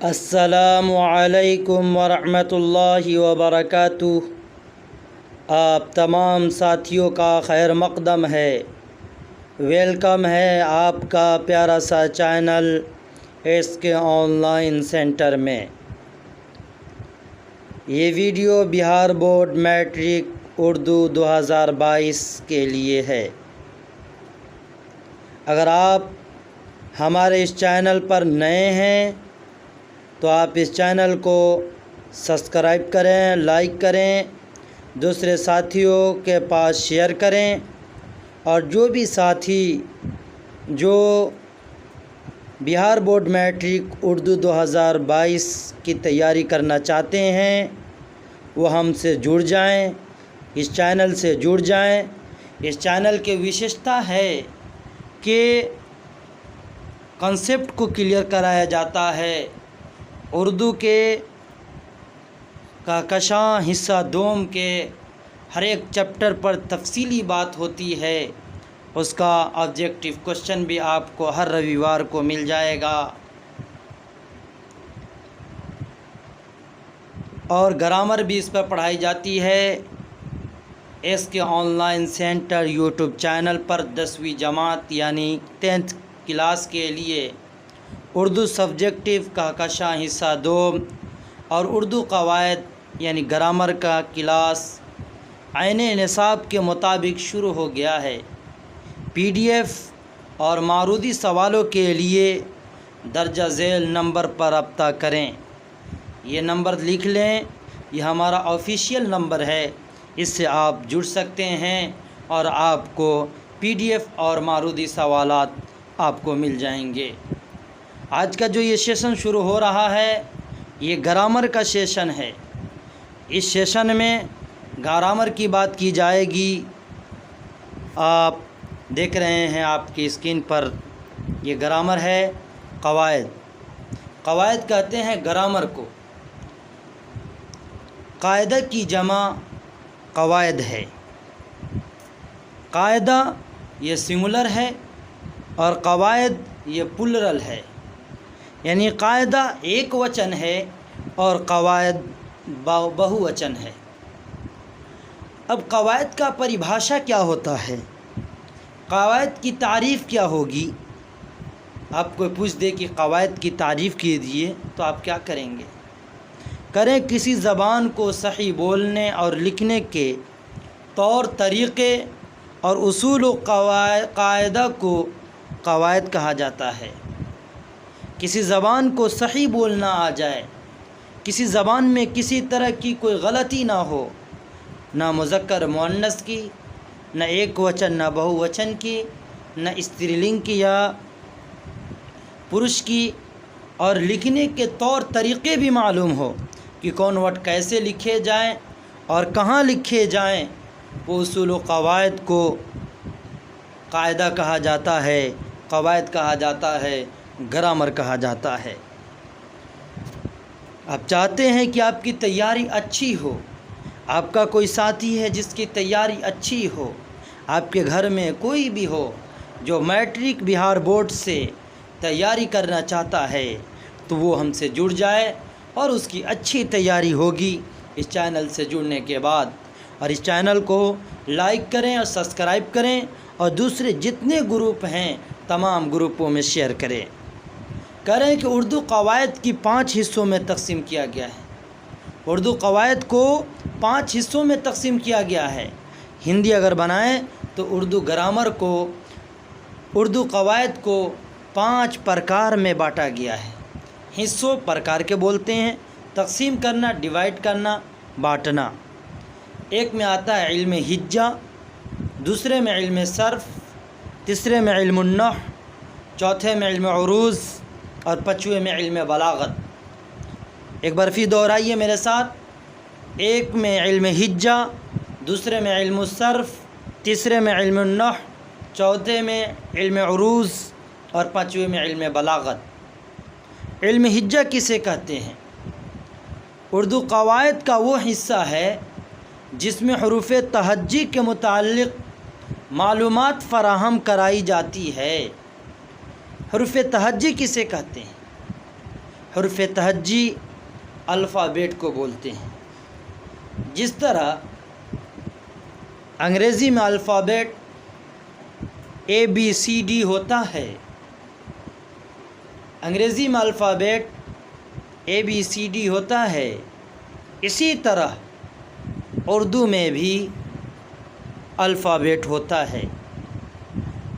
السلام علیکم ورحمۃ اللہ وبرکاتہ۔ آپ تمام ساتھیوں کا خیر مقدم ہے، ویلکم ہے آپ کا پیارا سا channel S K online centre میں۔ یہ ویڈیو بہار بورڈ میٹرک اردو 2022 کے لیے ہے۔ اگر آپ ہمارے اس چینل پر نئے ہیں تو آپ اس چینل کو سبسکرائب کریں، لائک کریں، دوسرے ساتھیوں کے پاس شیئر کریں، اور جو بھی ساتھی جو بہار بورڈ میٹرک اردو 2022 کی تیاری کرنا چاہتے ہیں وہ ہم سے جڑ جائیں، اس چینل سے جڑ جائیں۔ اس چینل کی وشیشتا ہے کہ کنسیپٹ کو کلیئر کرایا جاتا ہے، اردو کے کہکشاں حصہ دوم کے ہر ایک چیپٹر پر تفصیلی بات ہوتی ہے، اس کا آبجیکٹیو کوشچن بھی آپ کو ہر رویوار کو مل جائے گا، اور گرامر بھی اس پر پڑھائی جاتی ہے۔ S K online centre YouTube channel پر 10ویں جماعت یعنی 10th کلاس کے لیے اردو سبجیکٹیو کہکشاں حصہ دوم اور اردو قواعد یعنی گرامر کا کلاس عین نصاب کے مطابق شروع ہو گیا ہے۔ پی ڈی ایف اور معروضی سوالوں کے لیے درجہ ذیل نمبر پر رابطہ کریں۔ یہ نمبر لکھ لیں، یہ ہمارا آفیشیل نمبر ہے، اس سے آپ جڑ سکتے ہیں اور آپ کو پی ڈی ایف اور معروضی سوالات آپ کو مل جائیں گے۔ آج کا جو یہ سیشن شروع ہو رہا ہے یہ گرامر کا سیشن ہے۔ اس سیشن میں گرامر کی بات کی جائے گی۔ آپ دیکھ رہے ہیں آپ کی اسکرین پر، یہ گرامر ہے۔ قواعد، قواعد کہتے ہیں گرامر کو۔ قاعدہ کی جمع قواعد ہے۔ قاعدہ یہ سنگولر ہے اور قواعد یہ پلرل ہے، یعنی قاعدہ ایک وچن ہے اور قواعد بہو وچن ہے۔ اب قواعد کا پریبھاشا کیا ہوتا ہے، قواعد کی تعریف کیا ہوگی؟ آپ کو پوچھ دے کہ قواعد کی تعریف کیجیے تو آپ کیا کریں گے؟ کریں کسی زبان کو صحیح بولنے اور لکھنے کے طور طریقے اور اصول و قاعدہ کو قواعد کہا جاتا ہے۔ کسی زبان کو صحیح بولنا آ جائے، کسی زبان میں کسی طرح کی کوئی غلطی نہ ہو، نہ مذکر مؤنث کی، نہ ایک وچن نہ بہو وچن کی، نہ استری لنگ کی یا پرش کی، اور لکھنے کے طور طریقے بھی معلوم ہو کہ کون ورڈ کیسے لکھے جائیں اور کہاں لکھے جائیں، وہ اصول و قواعد کو قاعدہ کہا جاتا ہے، قواعد کہا جاتا ہے، گرامر کہا جاتا ہے۔ آپ چاہتے ہیں کہ آپ کی تیاری اچھی ہو، آپ کا کوئی ساتھی ہے جس کی تیاری اچھی ہو، آپ کے گھر میں کوئی بھی ہو جو میٹرک بہار بورڈ سے تیاری کرنا چاہتا ہے تو وہ ہم سے جڑ جائے اور اس کی اچھی تیاری ہوگی اس چینل سے جڑنے کے بعد۔ اور اس چینل کو لائک کریں اور سبسکرائب کریں، اور دوسرے جتنے گروپ ہیں تمام گروپوں میں شیئر کریں کہ اردو قواعد کی 5 حصوں میں تقسیم کیا گیا ہے۔ اردو قواعد کو 5 حصوں میں تقسیم کیا گیا ہے۔ ہندی اگر بنائیں تو اردو گرامر کو، اردو قواعد کو 5 پرکار میں بانٹا گیا ہے۔ حصوں پرکار کے بولتے ہیں، تقسیم کرنا، ڈیوائڈ کرنا، بانٹنا۔ ایک میں آتا ہے علم ہجہ، دوسرے میں علم صرف، تیسرے میں علم النحو، چوتھے میں علم عروض، اور 5ویں میں علم بلاغت۔ ایک بار پھر دہرائیے میرے ساتھ، ایک میں علم ہجہ، دوسرے میں علم الصرف، تیسرے میں علم النحو، چوتھے میں علم عروض، اور 5ویں میں علم بلاغت۔ علم ہجہ کسے کہتے ہیں؟ اردو قواعد کا وہ حصہ ہے جس میں حروف تہجی کے متعلق معلومات فراہم کرائی جاتی ہے۔ حروف تہجی کسے کہتے ہیں؟ حرف تہجی الفابیٹ کو بولتے ہیں۔ جس طرح انگریزی میں الفابیٹ ABCD ہوتا ہے، انگریزی میں الفابیٹ ABCD ہوتا ہے، اسی طرح اردو میں بھی الفابیٹ ہوتا ہے۔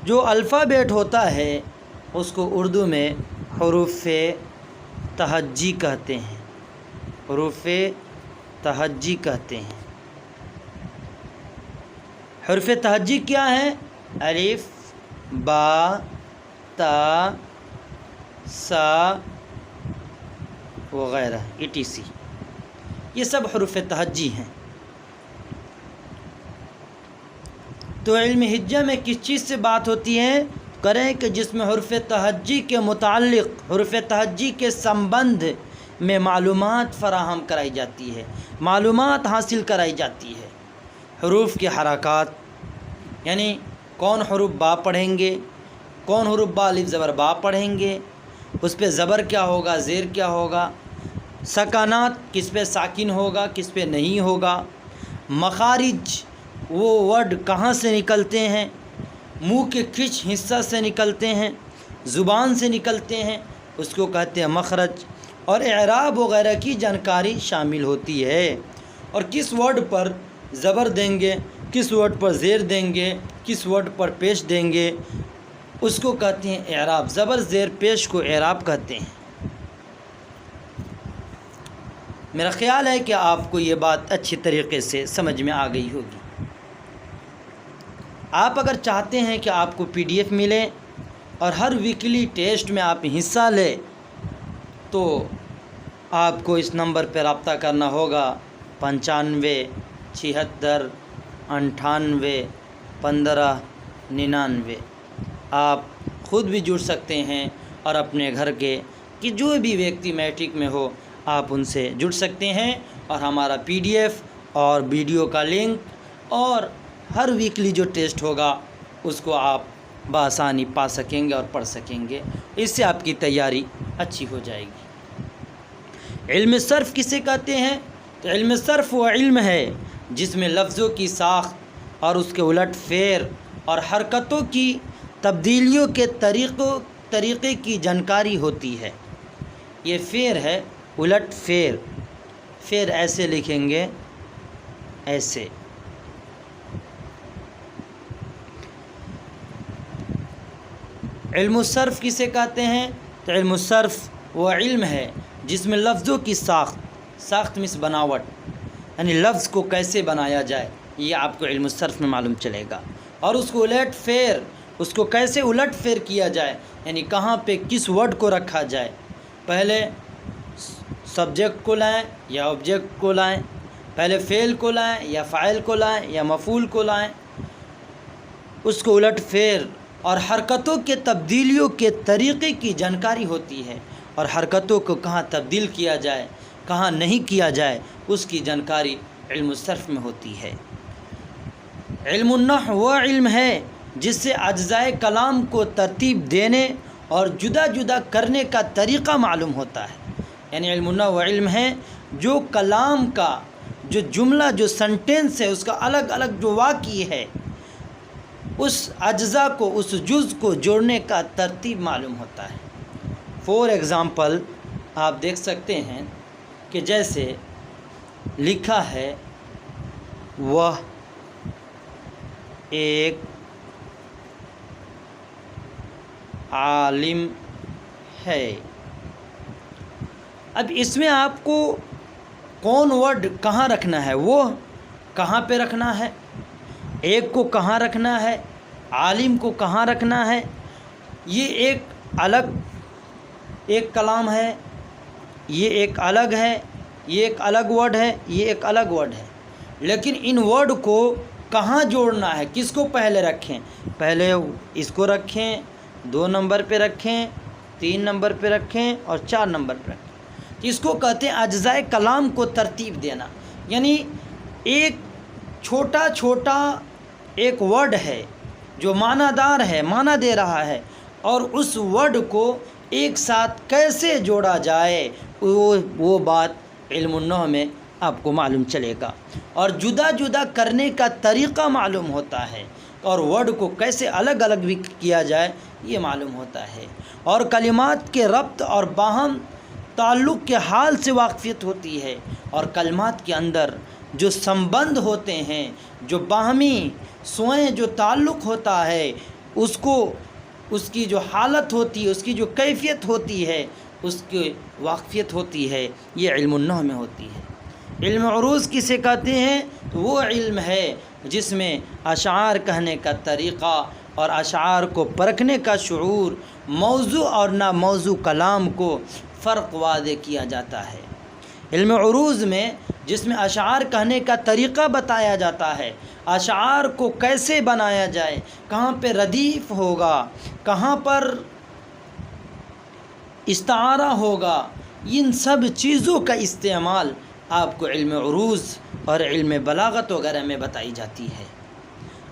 جو الفابیٹ ہوتا ہے اس کو اردو میں حروف تہجی کہتے ہیں، حروف تہجی کہتے ہیں۔ حروف تہجی کیا ہیں؟ الف، با، تا، سا وغیرہ etc، یہ سب حروف تہجی ہیں۔ تو علم ہجہ میں کس چیز سے بات ہوتی ہے؟ کریں کہ جس میں حروف تہجی کے متعلق، حروف تہجی کے سمبندھ میں معلومات فراہم کرائی جاتی ہے، معلومات حاصل کرائی جاتی ہے۔ حروف کے حرکات، یعنی کون حروف با پڑھیں گے، کون حروف با الف زبر با پڑھیں گے، اس پہ زبر کیا ہوگا، زیر کیا ہوگا، سکانات کس پہ ساکن ہوگا، کس پہ نہیں ہوگا، مخارج وہ ورڈ کہاں سے نکلتے ہیں، منہ کے کس حصہ سے نکلتے ہیں، زبان سے نکلتے ہیں، اس کو کہتے ہیں مخرج، اور اعراب وغیرہ کی جانکاری شامل ہوتی ہے۔ اور کس ورڈ پر زبر دیں گے، کس ورڈ پر زیر دیں گے، کس ورڈ پر پیش دیں گے، اس کو کہتے ہیں اعراب۔ زبر زیر پیش کو اعراب کہتے ہیں۔ میرا خیال ہے کہ آپ کو یہ بات اچھی طریقے سے سمجھ میں آ گئی ہوگی۔ آپ اگر چاہتے ہیں کہ آپ کو PDF ملے اور ہر ویکلی ٹیسٹ میں آپ حصہ لیں تو آپ کو اس نمبر پہ رابطہ کرنا ہوگا 95 76 98 15 99۔ آپ خود بھی جڑ سکتے ہیں اور اپنے گھر کے کہ جو بھی ویکتی میٹرک میں ہو آپ ان سے جڑ سکتے ہیں، اور ہمارا PDF اور ویڈیو کا لنک اور ہر ویکلی جو ٹیسٹ ہوگا اس کو آپ بآسانی پا سکیں گے اور پڑھ سکیں گے۔ اس سے آپ کی تیاری اچھی ہو جائے گی۔ علم صرف کسے کہتے ہیں؟ تو علم صرف وہ علم ہے جس میں لفظوں کی ساخت اور اس کے الٹ پھیر اور حرکتوں کی تبدیلیوں کے طریقے کی جانکاری ہوتی ہے۔ یہ پھیر ہے، الٹ پھیر، پھیر ایسے لکھیں گے، ایسے۔ علم الصرف کسے کہتے ہیں؟ تو علم الصرف وہ علم ہے جس میں لفظوں کی ساخت مس بناوٹ، یعنی لفظ کو کیسے بنایا جائے یہ آپ کو علم الصرف میں معلوم چلے گا، اور اس کو الٹ پھیر، اس کو کیسے الٹ پھیر کیا جائے، یعنی کہاں پہ کس ورڈ کو رکھا جائے، پہلے سبجیکٹ کو لائیں یا آبجیکٹ کو لائیں، پہلے فعل کو لائیں یا فاعل کو لائیں یا مفعول کو لائیں، اس کو الٹ پھیر اور حرکتوں کے تبدیلیوں کے طریقے کی جانکاری ہوتی ہے، اور حرکتوں کو کہاں تبدیل کیا جائے کہاں نہیں کیا جائے اس کی جانکاری علم الصرف میں ہوتی ہے۔ علم النحو وہ علم ہے جس سے اجزائے کلام کو ترتیب دینے اور جدا جدا کرنے کا طریقہ معلوم ہوتا ہے۔ یعنی علم النحو وہ علم ہے جو کلام کا جو جملہ جو سنٹینس ہے اس کا الگ الگ جو واقعی ہے اس اجزاء کو اس جز کو جوڑنے کا ترتیب معلوم ہوتا ہے۔ فور ایگزامپل آپ دیکھ سکتے ہیں کہ جیسے لکھا ہے وہ ایک عالم ہے۔ اب اس میں آپ کو کون ورڈ کہاں رکھنا ہے، وہ کہاں پہ رکھنا ہے، ایک کو کہاں رکھنا ہے، عالم کو کہاں رکھنا ہے، یہ ایک الگ ایک کلام ہے، یہ ایک الگ ہے، یہ ایک الگ ورڈ ہے، یہ ایک الگ ورڈ ہے، لیکن ان ورڈ کو کہاں جوڑنا ہے، کس کو پہلے رکھیں، پہلے اس کو رکھیں، 2 نمبر پہ رکھیں، 3 نمبر پہ رکھیں اور 4 نمبر پہ رکھیں۔ اس کو کہتے ہیں اجزائے کلام کو ترتیب دینا، یعنی ایک چھوٹا چھوٹا ایک ورڈ ہے جو معنی دار ہے، معنی دے رہا ہے، اور اس ورڈ کو ایک ساتھ کیسے جوڑا جائے وہ بات علم النحو میں آپ کو معلوم چلے گا، اور جدا جدا کرنے کا طریقہ معلوم ہوتا ہے، اور ورڈ کو کیسے الگ الگ بھی کیا جائے یہ معلوم ہوتا ہے، اور کلمات کے ربط اور باہم تعلق کے حال سے واقفیت ہوتی ہے، اور کلمات کے اندر جو سمبند ہوتے ہیں، جو باہمی سوئیں جو تعلق ہوتا ہے، اس کی جو حالت ہوتی ہے، اس کی جو کیفیت ہوتی ہے، اس کی واقفیت ہوتی ہے، یہ علم النحو میں ہوتی ہے۔ علم عروض کسے کہتے ہیں؟ وہ علم ہے جس میں اشعار کہنے کا طریقہ اور اشعار کو پرکھنے کا شعور، موضوع اور نا موضوع کلام کو فرق واضح کیا جاتا ہے۔ علم عروض میں جس میں اشعار کہنے کا طریقہ بتایا جاتا ہے، اشعار کو کیسے بنایا جائے، کہاں پہ ردیف ہوگا، کہاں پر استعارہ ہوگا، ان سب چیزوں کا استعمال آپ کو علم عروض اور علم بلاغت وغیرہ میں بتائی جاتی ہے۔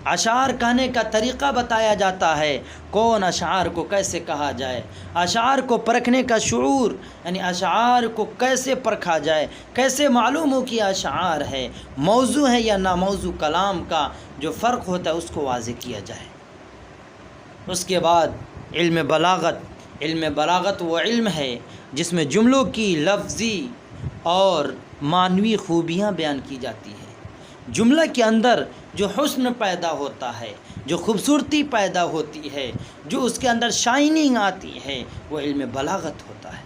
اشعار کہنے کا طریقہ بتایا جاتا ہے، کون اشعار کو کیسے کہا جائے، اشعار کو پرکھنے کا شعور، یعنی اشعار کو کیسے پرکھا جائے، کیسے معلوم ہو کہ اشعار ہے، موضوع ہے یا ناموضوع کلام کا جو فرق ہوتا ہے اس کو واضح کیا جائے۔ اس کے بعد علم بلاغت، علم بلاغت وہ علم ہے جس میں جملوں کی لفظی اور معنوی خوبیاں بیان کی جاتی ہیں۔ جملہ کے اندر جو حسن پیدا ہوتا ہے، جو خوبصورتی پیدا ہوتی ہے، جو اس کے اندر شائننگ آتی ہے، وہ علم بلاغت ہوتا ہے۔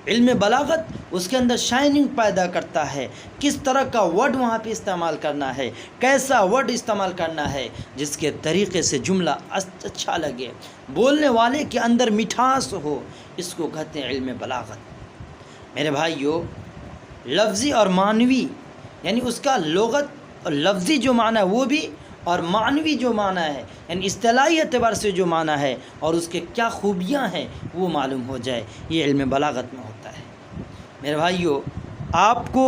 علم بلاغت اس کے اندر شائننگ پیدا کرتا ہے، کس طرح کا ورڈ وہاں پہ استعمال کرنا ہے، کیسا ورڈ استعمال کرنا ہے جس کے طریقے سے جملہ اچھا لگے، بولنے والے کے اندر مٹھاس ہو، اس کو کہتے ہیں علم بلاغت۔ میرے بھائیو، لفظی اور معنوی یعنی اس کا لغت اور لفظی جو معنی ہے وہ بھی، اور معنوی جو معنی ہے یعنی اصطلاحی اعتبار سے جو معنی ہے اور اس کے کیا خوبیاں ہیں وہ معلوم ہو جائے، یہ علم بلاغت میں ہوتا ہے۔ میرے بھائیو، آپ کو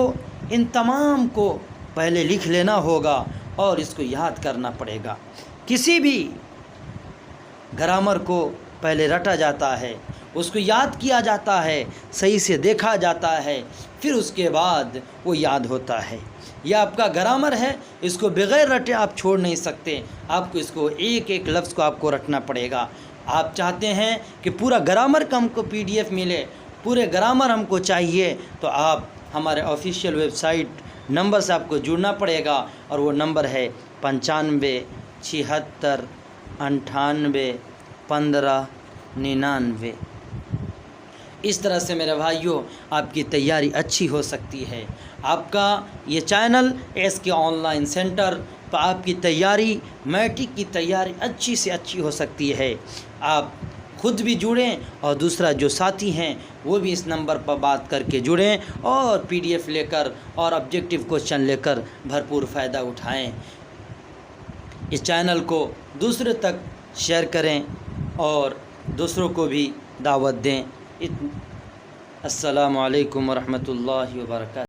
ان تمام کو پہلے لکھ لینا ہوگا اور اس کو یاد کرنا پڑے گا۔ کسی بھی گرامر کو پہلے رٹا جاتا ہے، اس کو یاد کیا جاتا ہے، صحیح سے دیکھا جاتا ہے، پھر اس کے بعد وہ یاد ہوتا ہے۔ یہ آپ کا گرامر ہے، اس کو بغیر رٹے آپ چھوڑ نہیں سکتے، آپ کو اس کو ایک ایک لفظ کو آپ کو رٹنا پڑے گا۔ آپ چاہتے ہیں کہ پورا گرامر کا ہم کو PDF ملے، پورے گرامر ہم کو چاہیے، تو آپ ہمارے آفیشیل ویب سائٹ نمبر سے آپ کو جڑنا پڑے گا، اور وہ نمبر ہے 95 76 98 15 99۔ اس طرح سے میرے بھائیوں آپ کی تیاری اچھی ہو سکتی ہے۔ آپ کا یہ channel SK on line centre, تو آپ کی تیاری، میٹرک کی تیاری اچھی سے اچھی ہو سکتی ہے۔ آپ خود بھی جڑیں اور دوسرا جو ساتھی ہیں وہ بھی اس نمبر پر بات کر کے جڑیں، اور PDF لے کر اور آبجیکٹیو کوشچن لے کر بھرپور فائدہ اٹھائیں۔ اس چینل کو دوسرے تک شیئر کریں اور دوسروں کو بھی دعوت دیں۔ السلام علیکم ورحمۃ اللہ وبرکاتہ۔